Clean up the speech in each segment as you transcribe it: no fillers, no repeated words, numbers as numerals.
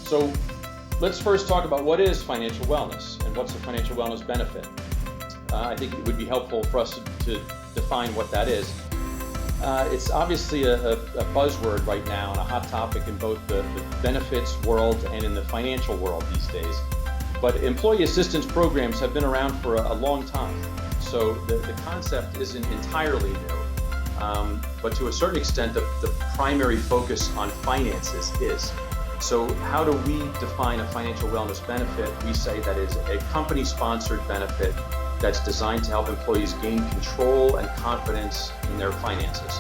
So let's first talk about what is financial wellness and what's the financial wellness benefit. I think it would be helpful for us to define what that is. It's obviously a buzzword right now and a hot topic in both the benefits world and in the financial world these days. But employee assistance programs have been around for a long time. So the concept isn't entirely new, but to a certain extent, the primary focus on finances is. So how do we define a financial wellness benefit? We say that is a company-sponsored benefit that's designed to help employees gain control and confidence in their finances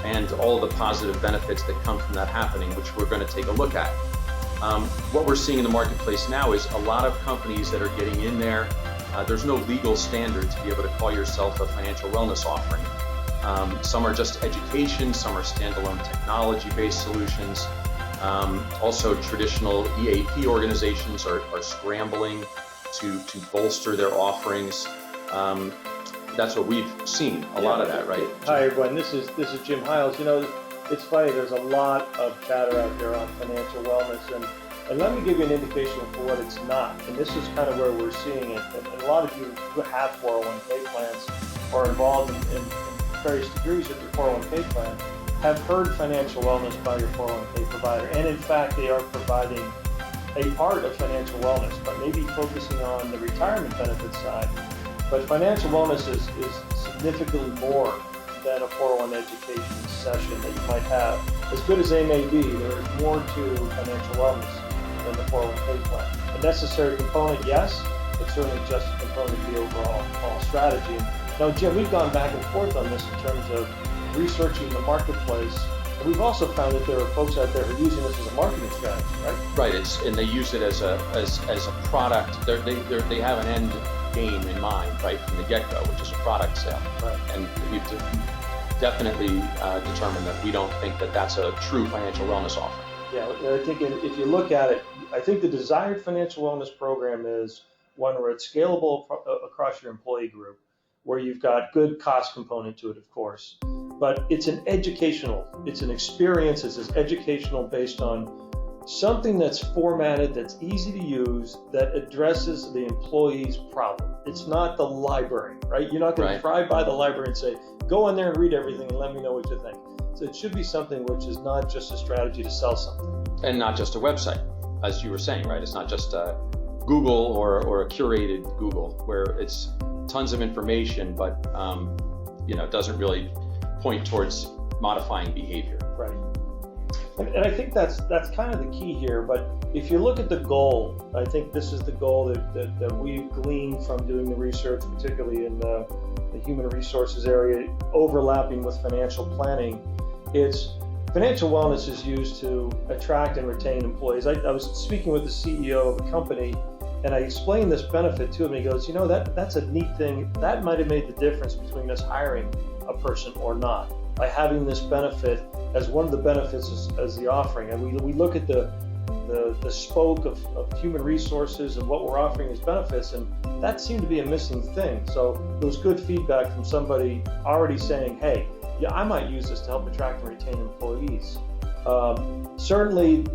and all of the positive benefits that come from that happening, which we're going to take a look at. What we're seeing in the marketplace now is a lot of companies that are getting in there. There's no legal standard to be able to call yourself a financial wellness offering. Some are just education, some are standalone technology-based solutions. Also, traditional EAP organizations are scrambling to bolster their offerings. That's what we've seen, a lot of that, right? Hi everyone, this is Jim Hiles. You know, it's funny, there's a lot of chatter out there on financial wellness, and let me give you an indication for what it's not. And this is kind of where we're seeing it. And a lot of you who have 401k plans or involved in various degrees of your 401k plan have heard financial wellness by your 401k provider. And in fact, they are providing a part of financial wellness, but maybe focusing on the retirement benefit side. But financial wellness is significantly more than a 401 education session that you might have. As good as they may be, there is more to financial wellness than the 401k plan. A necessary component, yes, but certainly just a component of the overall strategy. Now, Jim, we've gone back and forth on this in terms of researching the marketplace. And we've also found that there are folks out there who are using this as a marketing strategy, right? Right, and they use it as a product. They have an end game in mind, right, from the get-go, which is a product sale. Right. And we've definitely determined that we don't think that that's a true financial wellness offering. Yeah, I think if you look at it, I think the desired financial wellness program is one where it's scalable across your employee group, where you've got good cost component to it, of course. But it's an experience, it's educational based on something that's formatted, that's easy to use, that addresses the employee's problem. It's not the library, right? You're not going to drive by the library and say, go in there and read everything and let me know what you think. So it should be something which is not just a strategy to sell something. And not just a website, as you were saying, right? It's not just a Google or a curated Google where it's tons of information, but it doesn't really point towards modifying behavior. Right. And I think that's kind of the key here. But if you look at the goal, I think this is the goal that we've gleaned from doing the research, particularly in the human resources area, overlapping with financial planning. It's financial wellness is used to attract and retain employees. I was speaking with the CEO of a company, and I explained this benefit to him. He goes, that's a neat thing. That might have made the difference between us hiring a person or not, by having this benefit as one of the benefits as the offering. And we look at the spoke of human resources and what we're offering as benefits, and that seemed to be a missing thing. So there was good feedback from somebody already saying, hey, yeah, I might use this to help attract and retain employees. Certainly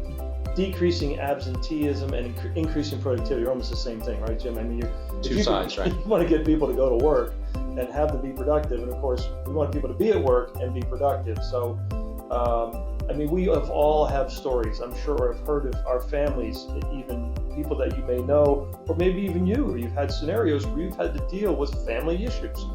decreasing absenteeism and increasing productivity are almost the same thing, right, Jim? I mean, two sides, right? You want to get people to go to work and have them be productive, and of course, we want people to be at work and be productive. So, we all have stories, I'm sure, or have heard of our families, even people that you may know, or maybe even you, or you've had scenarios where you've had to deal with family issues.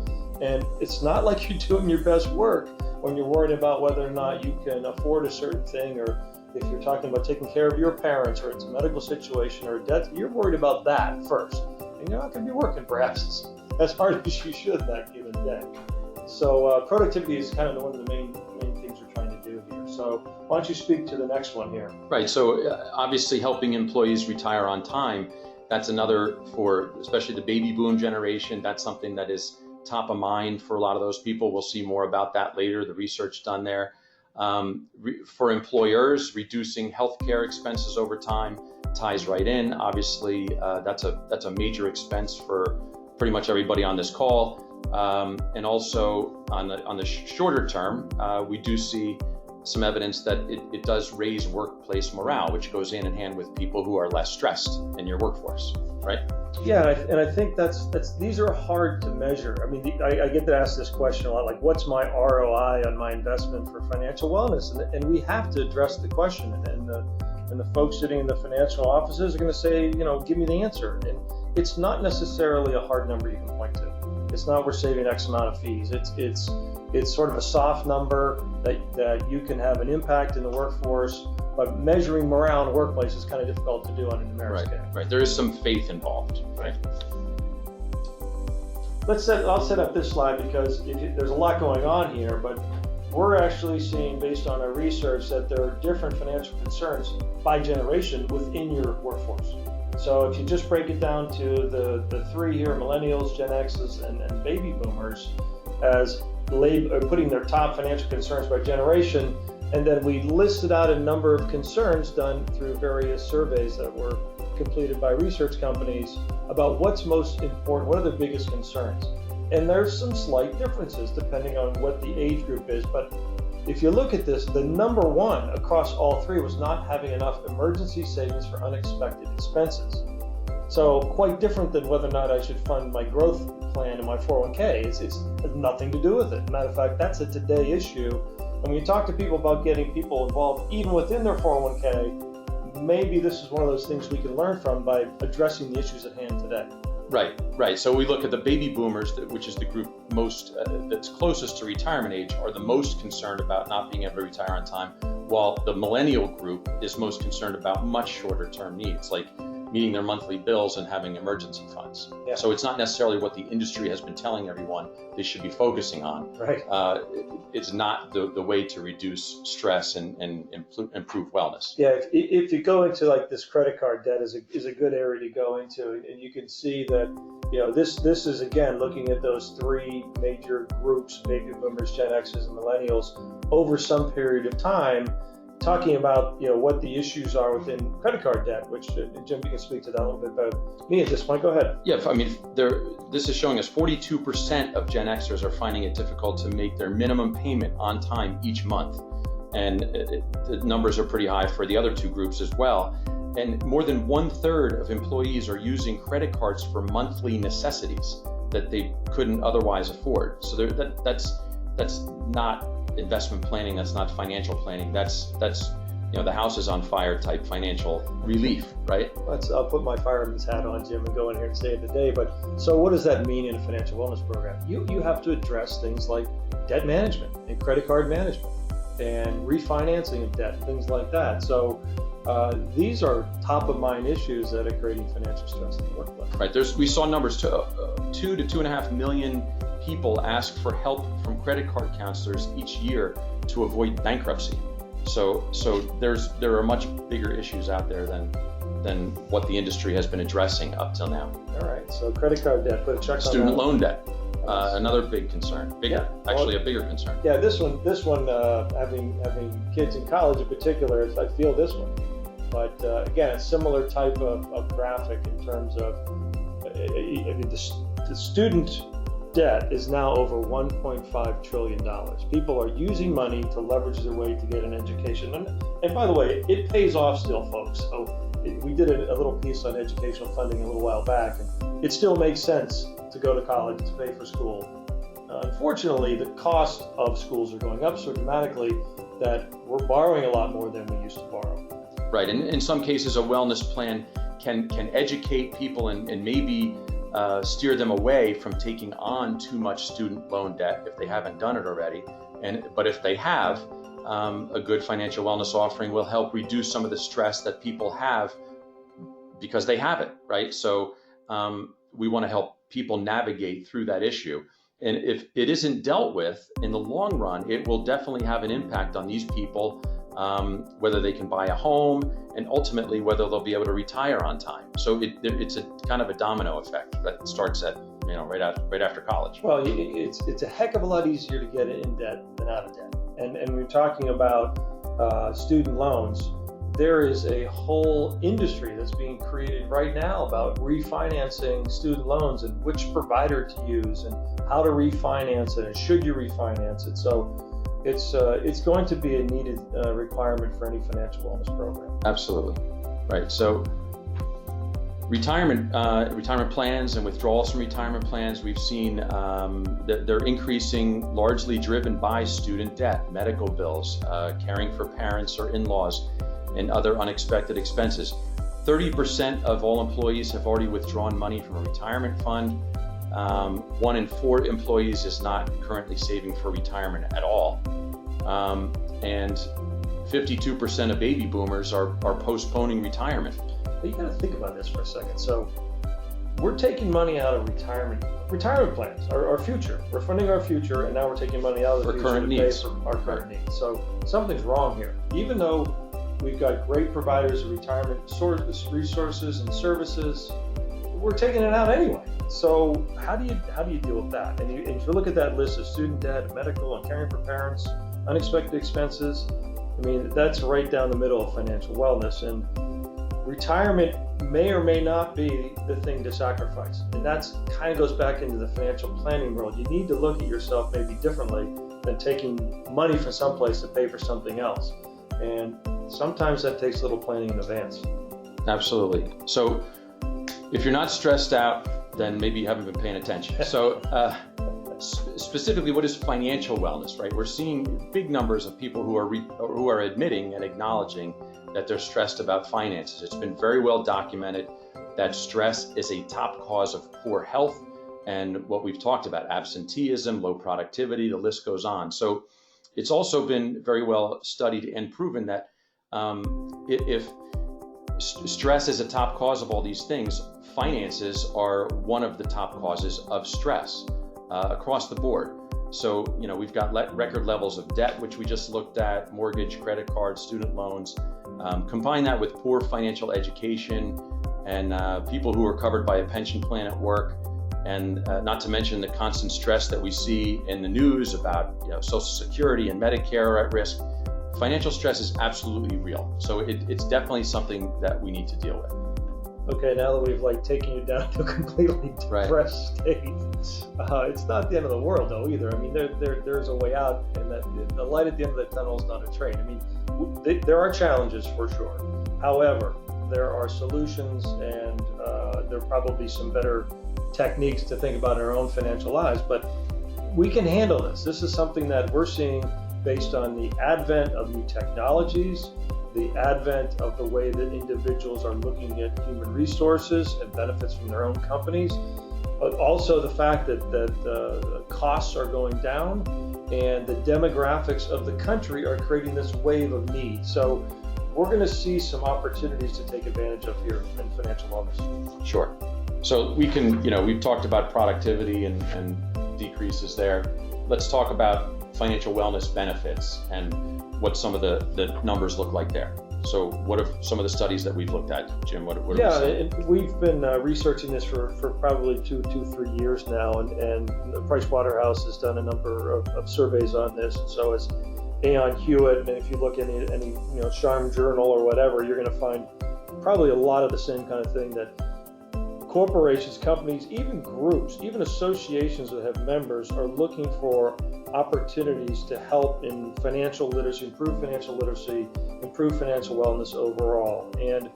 And it's not like you're doing your best work when you're worried about whether or not you can afford a certain thing, or if you're talking about taking care of your parents, or it's a medical situation or a death, you're worried about that first. And you're not going to be working perhaps as hard as you should that given day. So productivity is kind of one of the main things we're trying to do here. So why don't you speak to the next one here? Right, so obviously helping employees retire on time, that's another for especially the baby boom generation. That's something that is top of mind for a lot of those people. We'll see more about that later, the research done there. For employers, reducing healthcare expenses over time ties right in. Obviously, that's a major expense for pretty much everybody on this call. And also on the shorter term, we do see some evidence that it does raise workplace morale, which goes hand in hand with people who are less stressed in your workforce, right? Yeah, and I think these are hard to measure. I mean, I get to ask this question a lot, like, what's my ROI on my investment for financial wellness? And we have to address the question, and the folks sitting in the financial offices are going to say, give me the answer. And it's not necessarily a hard number you can point to. It's not we're saving X amount of fees. It's sort of a soft number that you can have an impact in the workforce, but measuring morale in the workplace is kind of difficult to do on a numeric scale. Right. There is some faith involved, right? I'll set up this slide because there's a lot going on here, but we're actually seeing, based on our research, that there are different financial concerns by generation within your workforce. So if you just break it down to the three here, millennials, Gen X's, and baby boomers, as putting their top financial concerns by generation, and then we listed out a number of concerns done through various surveys that were completed by research companies about what's most important, what are the biggest concerns. And there's some slight differences depending on what the age group is, but if you look at this, the number one across all three was not having enough emergency savings for unexpected expenses. So quite different than whether or not I should fund my growth plan in my 401k. It has nothing to do with it. Matter of fact, that's a today issue. And when you talk to people about getting people involved, even within their 401k, maybe this is one of those things we can learn from by addressing the issues at hand today. Right. So we look at the baby boomers, which is the group that's closest to retirement age, are the most concerned about not being able to retire on time, while the millennial group is most concerned about much shorter term needs, like meeting their monthly bills and having emergency funds. Yeah. So it's not necessarily what the industry has been telling everyone they should be focusing on. Right. It's not the way to reduce stress and improve wellness. Yeah, if you go into like this credit card debt is a good area to go into, and you can see that this is again looking at those three major groups, baby boomers, Gen X's, and millennials, over some period of time, talking about what the issues are within credit card debt, which Jim, you can speak to that a little bit better than me at this point. Go ahead. Yeah, I mean, this is showing us 42% of Gen Xers are finding it difficult to make their minimum payment on time each month, and the numbers are pretty high for the other two groups as well. And more than 1/3 of employees are using credit cards for monthly necessities that they couldn't otherwise afford. So that's not investment planning, that's not financial planning, that's the house is on fire type financial relief, right? I'll put my fireman's hat on, Jim, and go in here and save the day. But so what does that mean in a financial wellness program? You have to address things like debt management and credit card management and refinancing of debt, things like that. So these are top of mind issues that are creating financial stress in the workplace. Right. We saw numbers to 2 to 2.5 million people ask for help from credit card counselors each year to avoid bankruptcy. So there are much bigger issues out there than what the industry has been addressing up till now. All right. So credit card debt, put a check on that. Student loan debt, another big concern. A bigger concern. Yeah, this one, having kids in college in particular, I feel this one. But again, a similar type of graphic in terms of the student debt is now over $1.5 trillion. People are using money to leverage their way to get an education. And by the way, it pays off still, folks. So we did a little piece on educational funding a little while back, and it still makes sense to go to college, to pay for school. Unfortunately, the cost of schools are going up so dramatically that we're borrowing a lot more than we used to borrow. Right, and in some cases, a wellness plan can educate people and maybe steer them away from taking on too much student loan debt if they haven't done it already. But if they have, a good financial wellness offering will help reduce some of the stress that people have because they have it, right? So we want to help people navigate through that issue. And if it isn't dealt with in the long run, it will definitely have an impact on these people, whether they can buy a home and ultimately whether they'll be able to retire on time. So it's a kind of a domino effect that starts at right after college. Well, it's a heck of a lot easier to get in debt than out of debt. And when we're talking about student loans, there is a whole industry that's being created right now about refinancing student loans and which provider to use and how to refinance it and should you refinance it. So it's going to be a needed requirement for any financial wellness program. Absolutely, right. So retirement plans and withdrawals from retirement plans, we've seen that they're increasing, largely driven by student debt, medical bills, caring for parents or in-laws, and other unexpected expenses. 30% of all employees have already withdrawn money from a retirement fund. 1 in 4 employees is not currently saving for retirement at all. And 52% of baby boomers are postponing retirement. But you got to think about this for a second. So we're taking money out of retirement plans, our future. We're funding our future, and now we're taking money out of the future to pay for our current needs. So something's wrong here. Even though we've got great providers of retirement resources and services, we're taking it out anyway. So how do you deal with that? And if you look at that list of student debt, medical, and caring for parents, unexpected expenses, I mean, that's right down the middle of financial wellness. And retirement may or may not be the thing to sacrifice. And that's kind of goes back into the financial planning world. You need to look at yourself maybe differently than taking money from someplace to pay for something else. And sometimes that takes a little planning in advance. Absolutely. So if you're not stressed out, then maybe you haven't been paying attention. So specifically, what is financial wellness, right? We're seeing big numbers of people who are admitting and acknowledging that they're stressed about finances. It's been very well documented that stress is a top cause of poor health and what we've talked about, absenteeism, low productivity, the list goes on. So it's also been very well studied and proven that if stress is a top cause of all these things, finances are one of the top causes of stress across the board. So, we've got record levels of debt, which we just looked at, mortgage, credit cards, student loans. Combine that with poor financial education and people who are covered by a pension plan at work, and not to mention the constant stress that we see in the news about Social Security and Medicare are at risk. Financial stress is absolutely real. So it's definitely something that we need to deal with. Okay, now that we've taken you down to a completely depressed state, it's not the end of the world though either. I mean, there's a way out, and that the light at the end of the tunnel is not a train. I mean, there are challenges for sure. However, there are solutions, and there are probably some better techniques to think about in our own financial lives. But we can handle this. This is something that we're seeing based on the advent of new technologies, the advent of the way that individuals are looking at human resources and benefits from their own companies, but also the fact that costs are going down and the demographics of the country are creating this wave of need. So we're going to see some opportunities to take advantage of here in financial wellness. Sure. So we can, we've talked about productivity and decreases there. Let's talk about financial wellness benefits and what some of the numbers look like there. So what are some of the studies that we've looked at, Jim? What are we seeing? We've been researching this for probably 3 years now, and Pricewaterhouse has done a number of surveys on this, and so has Aon Hewitt, and if you look in any Sharm Journal or whatever, you're going to find probably a lot of the same kind of thing, that corporations, companies, even groups, even associations that have members are looking for opportunities to help in financial literacy, improve financial wellness overall. And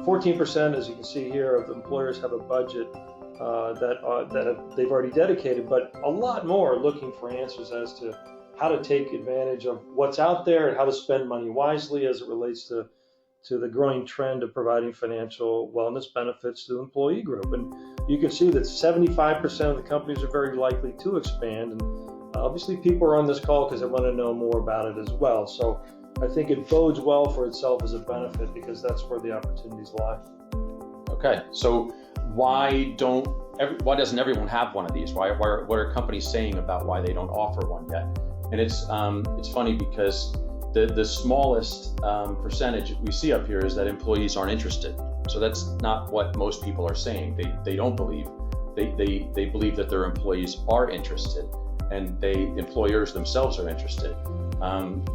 14%, as you can see here, of employers have a budget that they've already dedicated, but a lot more are looking for answers as to how to take advantage of what's out there and how to spend money wisely as it relates to the growing trend of providing financial wellness benefits to the employee group. And you can see that 75% of the companies are very likely to expand. And obviously people are on this call because they want to know more about it as well. So I think it bodes well for itself as a benefit, because that's where the opportunities lie. Okay, so why doesn't everyone have one of these? What are companies saying about why they don't offer one yet? And it's funny because the smallest percentage we see up here is that employees aren't interested. So that's not what most people are saying. They don't believe. They believe that their employees are interested, and employers themselves are interested.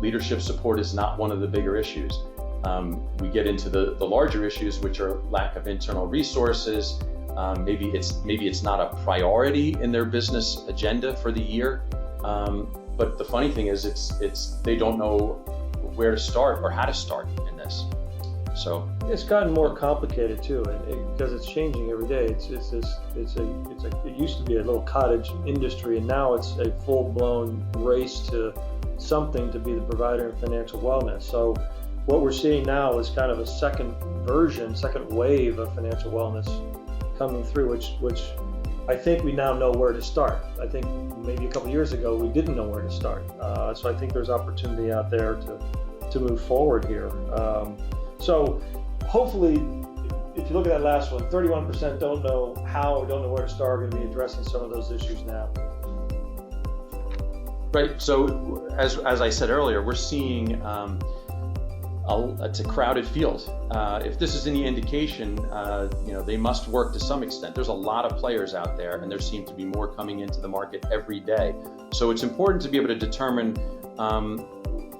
Leadership support is not one of the bigger issues. We get into the larger issues, which are lack of internal resources. Maybe it's not a priority in their business agenda for the year. But the funny thing is, they don't know where to start or how to start in this. So it's gotten more complicated too, because it's changing every day. It used to be a little cottage industry, and now it's a full-blown race to something to be the provider of financial wellness. So what we're seeing now is kind of a second wave of financial wellness coming through, which I think we now know where to start. I think maybe a couple of years ago we didn't know where to start. So I think there's opportunity out there to move forward here. So hopefully, if you look at that last one, 31% don't know how or don't know where to start. We're going to be addressing some of those issues now. Right. So as I said earlier, we're seeing it's a crowded field. If this is any indication, they must work to some extent. There's a lot of players out there, and there seem to be more coming into the market every day. So it's important to be able to determine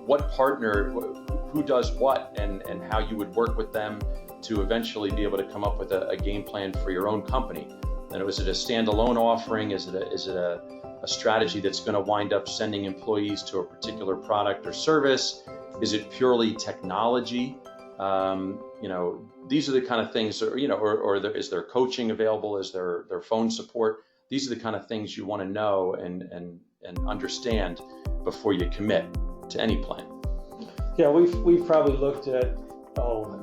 what partner, who does what, and how you would work with them to eventually be able to come up with a game plan for your own company. And is it a standalone offering? Is it a strategy that's going to wind up sending employees to a particular product or service? Is it purely technology? These are the kind of things, is there coaching available? Is there phone support? These are the kind of things you want to know and understand before you commit to any plan. Yeah, we've probably looked at,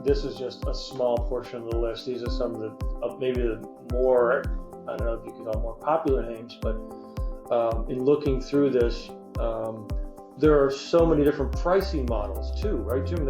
this is just a small portion of the list. These are some of maybe the more, I don't know if you could call more popular names, but in looking through this, there are so many different pricing models too, right, Jim?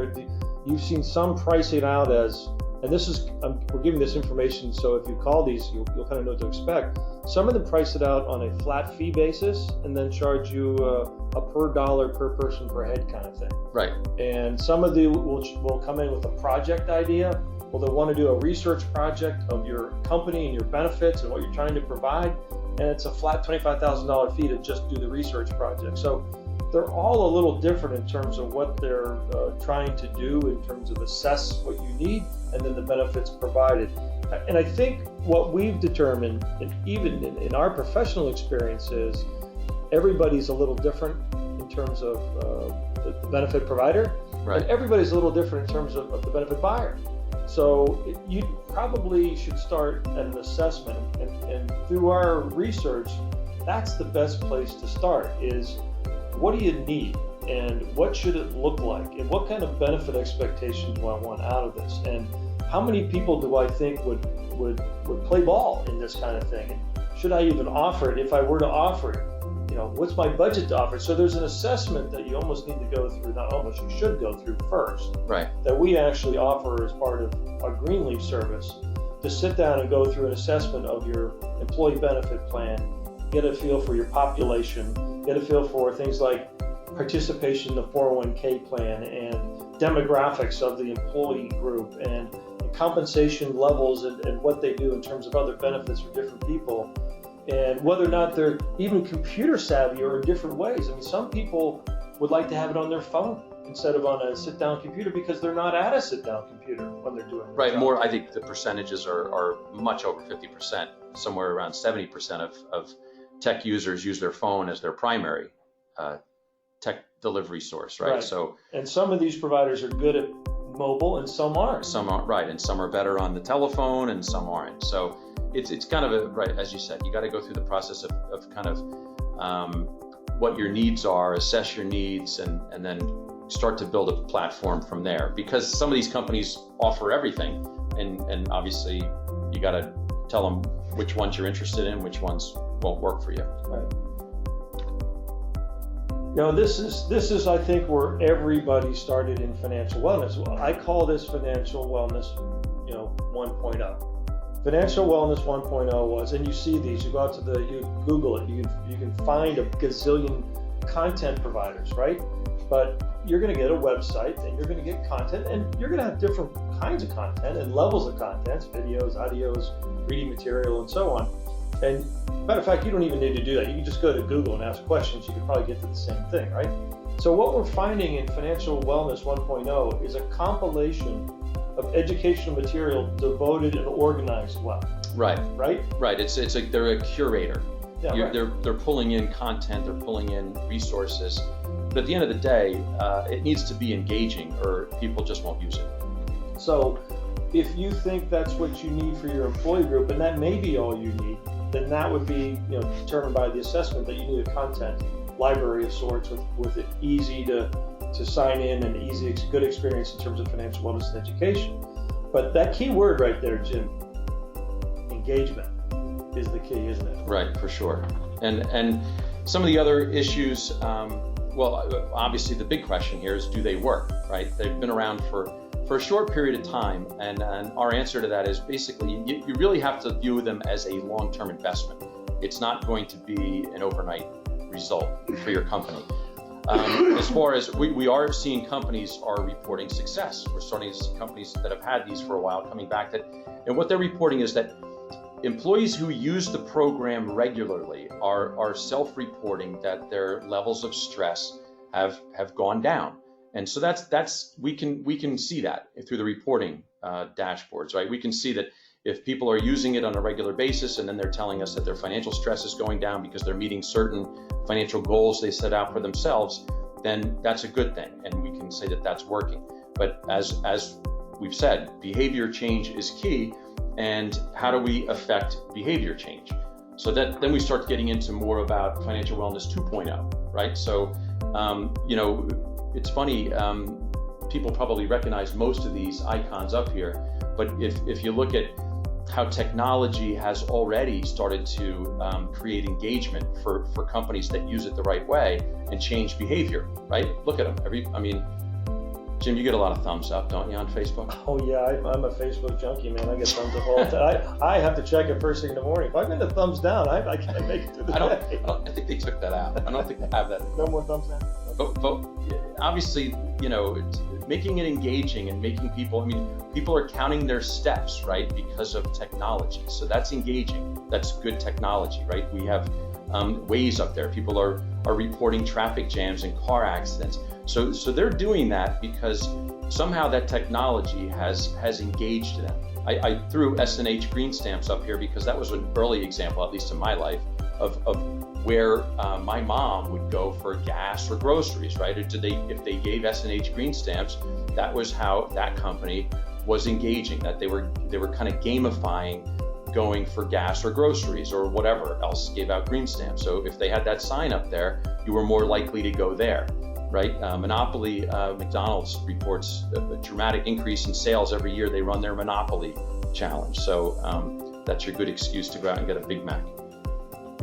You've seen some pricing out as, and this is, we're giving this information, so if you call these, you'll kind of know what to expect. Some of them price it out on a flat fee basis and then charge you a per dollar per person per head kind of thing. Right. And some of them will come in with a project idea. Well, they want to do a research project of your company and your benefits and what you're trying to provide, and it's a flat $25,000 fee to just do the research project. So they're all a little different in terms of what they're trying to do in terms of assess what you need and then the benefits provided. And I think what we've determined, and even in our professional experience, is everybody's a little different in terms of the benefit provider, right, and everybody's a little different in terms of the benefit buyer. So you probably should start at an assessment, and through our research, that's the best place to start, is what do you need and what should it look like and what kind of benefit expectation do I want out of this, and how many people do I think would play ball in this kind of thing, and should I even offer it if I were to offer it? What's my budget to offer? So there's an assessment that you almost need to go through, not almost, you should go through first, right, that we actually offer as part of our Greenleaf service, to sit down and go through an assessment of your employee benefit plan, get a feel for your population, get a feel for things like participation in the 401k plan and demographics of the employee group and compensation levels and what they do in terms of other benefits for different people, and whether or not they're even computer savvy or in different ways. I mean, some people would like to have it on their phone instead of on a sit-down computer because they're not at a sit-down computer when they're doing it. Right, more, I think the percentages are much over 50%, somewhere around 70% of tech users use their phone as their primary tech delivery source, right? So, and some of these providers are good at mobile and some aren't. Some aren't, right, and some are better on the telephone and some aren't. So it's kind of right, as you said, you got to go through the process of kind of what your needs are, assess your needs, and then start to build a platform from there. Because some of these companies offer everything, and obviously you got to tell them which ones you're interested in, which ones won't work for you. Right. This is I think where everybody started in financial wellness. I call this financial wellness, 1.0. Financial wellness 1.0 was, and you see these, you go out to you Google it, you can find a gazillion content providers, right? But you're going to get a website and you're going to get content, and you're going to have different kinds of content and levels of contents, videos, audios, reading material, and so on. And matter of fact, you don't even need to do that. You can just go to Google and ask questions. You can probably get to the same thing, right? So what we're finding in Financial Wellness 1.0 is a compilation of educational material devoted and organized well. Right. Right? Right. It's like they're a curator. Yeah, right. They're pulling in content, they're pulling in resources, but at the end of the day, it needs to be engaging, or people just won't use it. So if you think that's what you need for your employee group, and that may be all you need, then that would be determined by the assessment that you need a content library of sorts with it easy to sign in and good experience in terms of financial wellness and education. But that key word right there, Jim, engagement, is the key, isn't it? Right, for sure. And some of the other issues, well, obviously the big question here is, do they work, right? They've been around for a short period of time, and our answer to that is basically you really have to view them as a long-term investment. It's not going to be an overnight result for your company. As far as we are seeing companies are reporting success. We're starting to see companies that have had these for a while coming back, and what they're reporting is that employees who use the program regularly are self-reporting that their levels of stress have gone down. And so that's we can see that through the reporting dashboards, right? We can see that if people are using it on a regular basis, and then they're telling us that their financial stress is going down because they're meeting certain financial goals they set out for themselves, then that's a good thing, and we can say that that's working. But as we've said, behavior change is key, and how do we affect behavior change? So that then we start getting into more about financial wellness 2.0, right? So it's funny, people probably recognize most of these icons up here, but if you look at how technology has already started to create engagement for companies that use it the right way and change behavior, right? Look at them. Jim, you get a lot of thumbs up, don't you, on Facebook? Oh yeah, I'm a Facebook junkie, man. I get thumbs up all the time. I have to check it first thing in the morning. If I get a thumbs down, I can't make it through the day. I think they took that out. I don't think they have that. No more thumbs down? But obviously, making it engaging and making people are counting their steps, right, because of technology. So that's engaging. That's good technology, right? We have Waze up there. People are reporting traffic jams and car accidents. So they're doing that because somehow that technology has engaged them. I threw S&H green stamps up here because that was an early example, at least in my life, of where my mom would go for gas or groceries, right? If they gave S&H green stamps, that was how that company was engaging, that they were kind of gamifying going for gas or groceries or whatever else gave out green stamps. So if they had that sign up there, you were more likely to go there, right? Monopoly, McDonald's reports a dramatic increase in sales every year. They run their Monopoly challenge. So that's your good excuse to go out and get a Big Mac.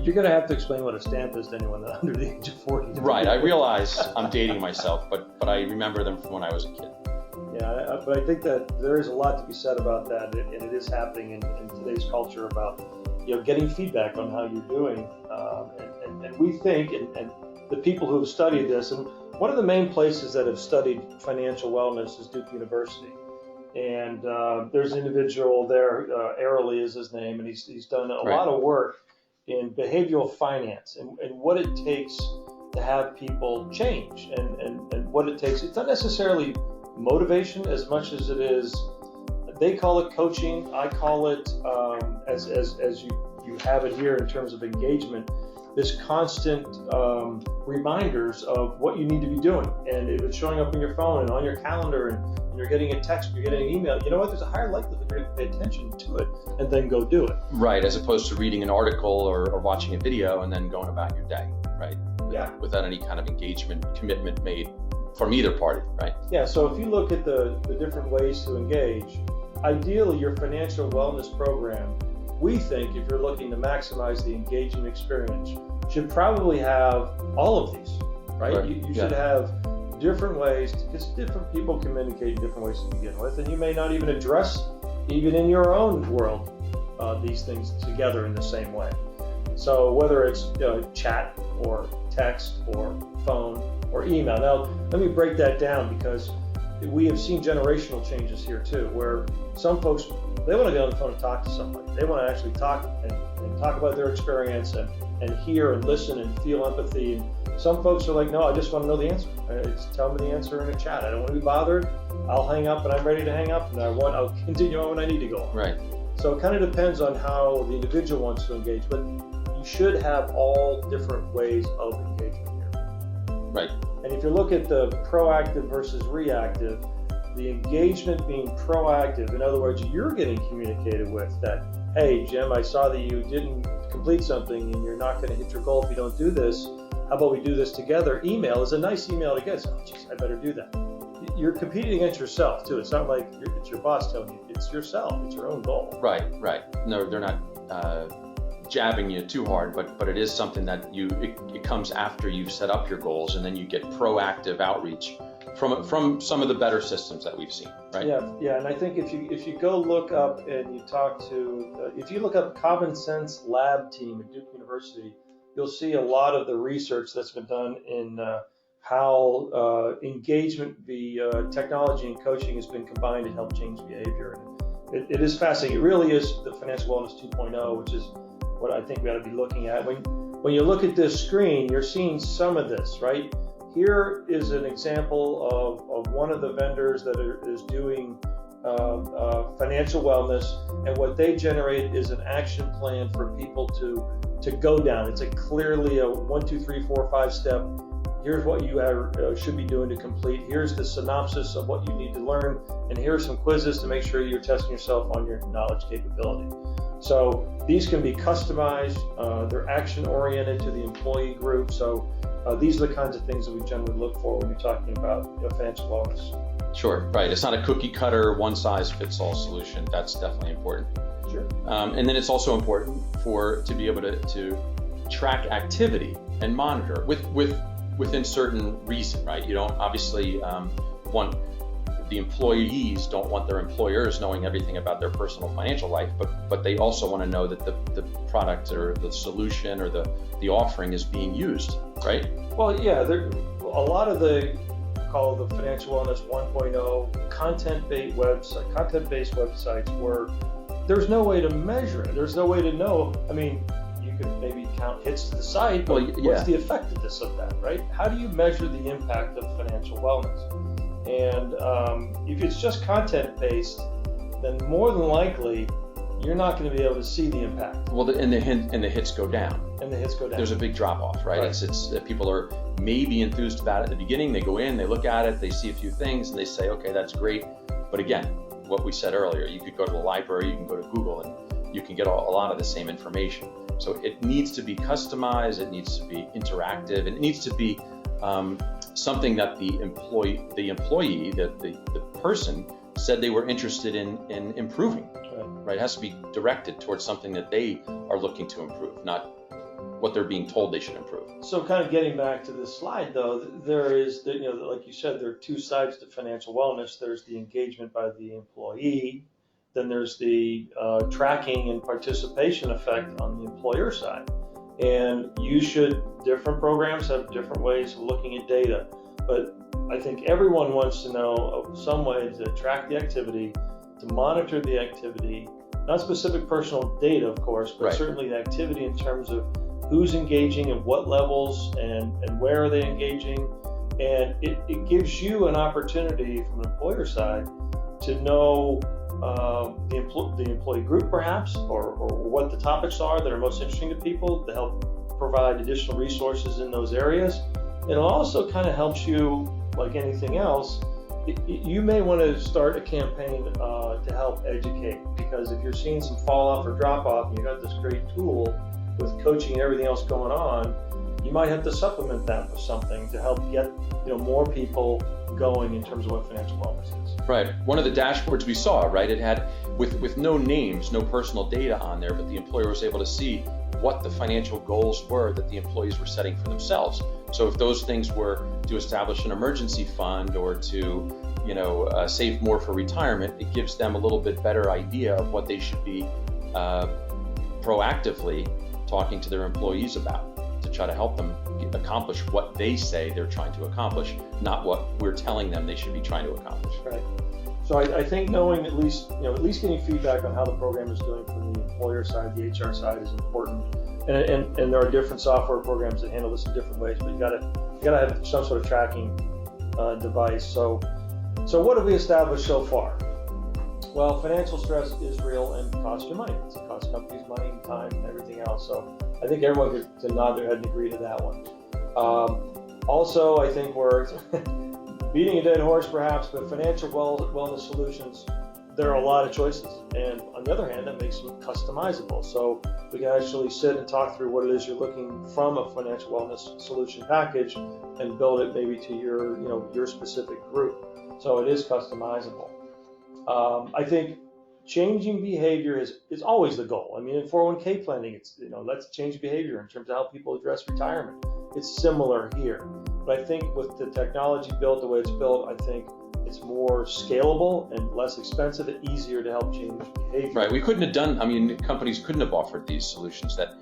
You're going to have to explain what a stamp is to anyone under the age of 40. Right, I realize I'm dating myself, but I remember them from when I was a kid. Yeah, but I think that there is a lot to be said about that, and it is happening in today's culture about getting feedback on how you're doing, and we think, and the people who have studied this, and one of the main places that have studied financial wellness is Duke University, and there's an individual there, Airlie is his name, and he's done a lot of work in behavioral finance and what it takes to have people change and what it takes. It's not necessarily motivation as much as it is, they call it coaching, I call it, as you have it here in terms of engagement, this constant reminders of what you need to be doing. And if it's showing up on your phone and on your calendar and you're getting a text, you're getting an email, you know what, there's a higher likelihood you're going to pay attention to it and then go do it. Right, as opposed to reading an article or watching a video and then going about your day, right? Yeah. Without any kind of engagement, commitment made from either party, right? Yeah, so if you look at the different ways to engage, ideally your financial wellness program, we think if you're looking to maximize the engagement experience, should probably have all of these, right? You should have different ways, because different people communicate in different ways to begin with, and you may not even address, even in your own world, these things together in the same way. So whether it's chat or text or phone or email. Now, let me break that down, because we have seen generational changes here too, where some folks, they want to get on the phone and talk to somebody. They want to actually talk and talk about their experience and hear and listen and feel empathy. And some folks are like, no, I just want to know the answer. Just tell me the answer in a chat. I don't want to be bothered. I'll hang up when I'm ready to hang up, and I'll continue on when I need to go on. Right. So it kind of depends on how the individual wants to engage, but you should have all different ways of engagement here. Right. And if you look at the proactive versus reactive, the engagement being proactive, in other words, you're getting communicated with that, hey, Jim, I saw that you didn't complete something and you're not going to hit your goal if you don't do this. How about we do this together? Email is a nice email to get. Oh, geez, I better do that. You're competing against yourself too. It's not like it's your boss telling you. It's yourself. It's your own goal. Right. No, they're not jabbing you too hard, but it is something that it comes after you've set up your goals, and then you get proactive outreach from some of the better systems that we've seen, right? Yeah, and I think if you go look up and you talk to, if you look up Common Sense Lab Team at Duke University, you'll see a lot of the research that's been done in how engagement via technology and coaching has been combined to help change behavior. And it is fascinating. It really is the Financial Wellness 2.0, which is what I think we ought to be looking at. When you look at this screen, you're seeing some of this, right? Here is an example of one of the vendors that is doing financial wellness, and what they generate is an action plan for people to go down. It's clearly a 1, 2, 3, 4, 5 step. Here's what you should be doing to complete. Here's the synopsis of what you need to learn, and here are some quizzes to make sure you're testing yourself on your knowledge capability. So these can be customized. They're action oriented to the employee group. So these are the kinds of things that we generally look for when you're talking about financial wellness. Sure, right. It's not a cookie cutter, one size fits all solution. That's definitely important. Sure. And then it's also important to be able to track activity and monitor within certain reason, right? You don't obviously the employees don't want their employers knowing everything about their personal financial life, but they also want to know that the product or the solution or the offering is being used, right? Well, yeah, a lot of the Financial Wellness 1.0 content-based websites where there's no way to measure it. There's no way to know. I mean, you could maybe count hits to the site, but what's the effectiveness of that, right? How do you measure the impact of financial wellness? And if it's just content-based, then more than likely, you're not going to be able to see the impact. Well, and the hits go down. There's a big drop off, right? It's people are maybe enthused about it at the beginning. They go in, they look at it, they see a few things, and they say, okay, that's great. But again, what we said earlier, you could go to the library, you can go to Google, and you can get a lot of the same information. So it needs to be customized, it needs to be interactive, and it needs to be something that the employee, the person said they were interested in improving. Right? It has to be directed towards something that they are looking to improve, not what they're being told they should improve. So kind of getting back to this slide though, there is, like you said, there are two sides to financial wellness. There's the engagement by the employee, then there's the tracking and participation effect on the employer side. And different programs have different ways of looking at data, but I think everyone wants to know of some way to track the activity, to monitor the activity, not specific personal data, of course, but certainly the activity in terms of who's engaging and what levels and where are they engaging. And it gives you an opportunity from an employer side to know the employee group perhaps, or what the topics are that are most interesting to people, to help provide additional resources in those areas. It also kind of helps you, like anything else, you may want to start a campaign to help educate, because if you're seeing some fall off or drop off and you've got this great tool with coaching and everything else going on, you might have to supplement that with something to help get more people going in terms of what financial wellness is. Right. One of the dashboards we saw, right, it had with no names, no personal data on there, but the employer was able to see what the financial goals were that the employees were setting for themselves. So if those things were to establish an emergency fund or to save more for retirement, it gives them a little bit better idea of what they should be proactively talking to their employees about, to try to help them accomplish what they say they're trying to accomplish, not what we're telling them they should be trying to accomplish. Right. So I think knowing at least getting feedback on how the program is doing from the employer side, the HR side is important. And there are different software programs that handle this in different ways, but you gotta have some sort of tracking device. So what have we established so far? Well, financial stress is real and costs you money. It costs companies money, time, and everything else. So I think everyone could nod their head and agree to that one. Also, I think we're beating a dead horse perhaps, but financial wellness solutions, there are a lot of choices. And on the other hand, that makes them customizable. So we can actually sit and talk through what it is you're looking from a financial wellness solution package and build it maybe to your specific group. So it is customizable. I think changing behavior is always the goal. I mean, in 401k planning, it's, let's change behavior in terms of how people address retirement. It's similar here. But I think with the technology built the way it's built, I think it's more scalable and less expensive and easier to help change behavior. Right. We couldn't have companies couldn't have offered these solutions that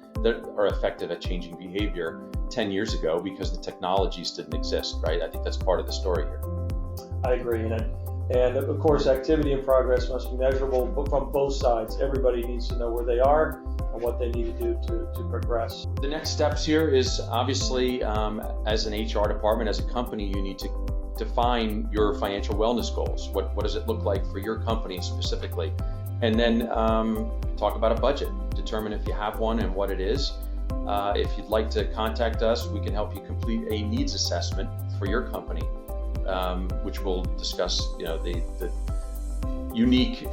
are effective at changing behavior 10 years ago because the technologies didn't exist, right? I think that's part of the story here. I agree. And of course, activity and progress must be measurable from both sides. Everybody needs to know where they are and what they need to do to progress. The next steps here is obviously, as an HR department, as a company, you need to define your financial wellness goals. What does it look like for your company specifically? And then talk about a budget. Determine if you have one and what it is. If you'd like to contact us, we can help you complete a needs assessment for your company, which will discuss, the unique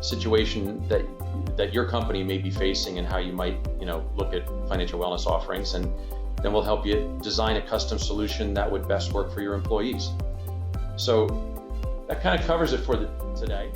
situation that your company may be facing and how you might, look at financial wellness offerings, and then we'll help you design a custom solution that would best work for your employees. So that kind of covers it for today.